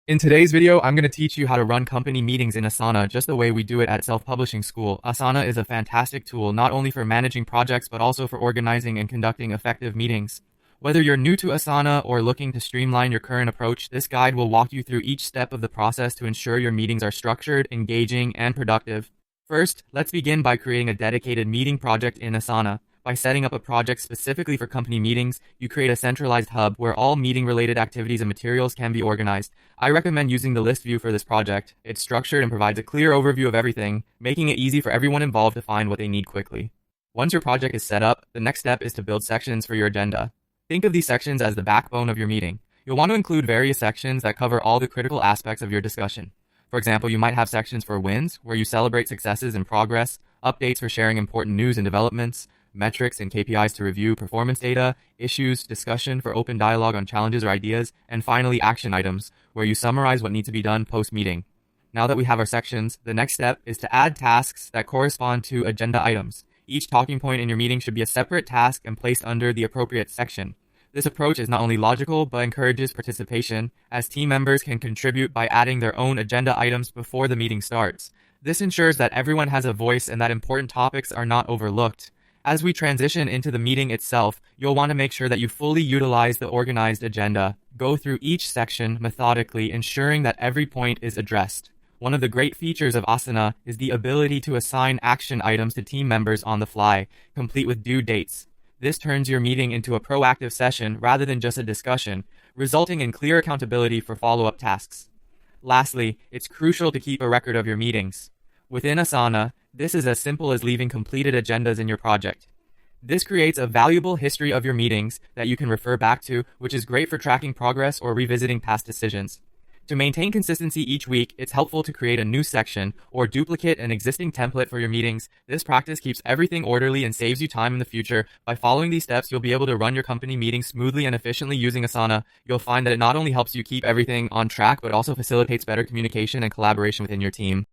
In today's video, I'm going to teach you how to run company meetings in Asana just the way we do it at Self-Publishing School. Asana is a fantastic tool not only for managing projects but also for organizing and conducting effective meetings. Whether you're new to Asana or looking to streamline your current approach, this guide will walk you through each step of the process to ensure your meetings are structured, engaging, and productive. First, let's begin by creating a dedicated meeting project in Asana. By setting up a project specifically for company meetings, you create a centralized hub where all meeting-related activities and materials can be organized. I recommend using the list view for this project. It's structured and provides a clear overview of everything, making it easy for everyone involved to find what they need quickly. Once your project is set up, the next step is to build sections for your agenda. Think of these sections as the backbone of your meeting. You'll want to include various sections that cover all the critical aspects of your discussion. For example, you might have sections for wins, where you celebrate successes and progress, updates for sharing important news and developments, metrics and KPIs to review performance data, issues, discussion for open dialogue on challenges or ideas, and finally action items, where you summarize what needs to be done post-meeting. Now that we have our sections, the next step is to add tasks that correspond to agenda items. Each talking point in your meeting should be a separate task and placed under the appropriate section. This approach is not only logical, but encourages participation, as team members can contribute by adding their own agenda items before the meeting starts. This ensures that everyone has a voice and that important topics are not overlooked. As we transition into the meeting itself, you'll want to make sure that you fully utilize the organized agenda. Go through each section methodically, ensuring that every point is addressed. One of the great features of Asana is the ability to assign action items to team members on the fly, complete with due dates. This turns your meeting into a proactive session rather than just a discussion, resulting in clear accountability for follow-up tasks. Lastly, it's crucial to keep a record of your meetings. Within Asana, this is as simple as leaving completed agendas in your project. This creates a valuable history of your meetings that you can refer back to, which is great for tracking progress or revisiting past decisions. To maintain consistency each week, it's helpful to create a new section or duplicate an existing template for your meetings. This practice keeps everything orderly and saves you time in the future. By following these steps, you'll be able to run your company meetings smoothly and efficiently using Asana. You'll find that it not only helps you keep everything on track, but also facilitates better communication and collaboration within your team.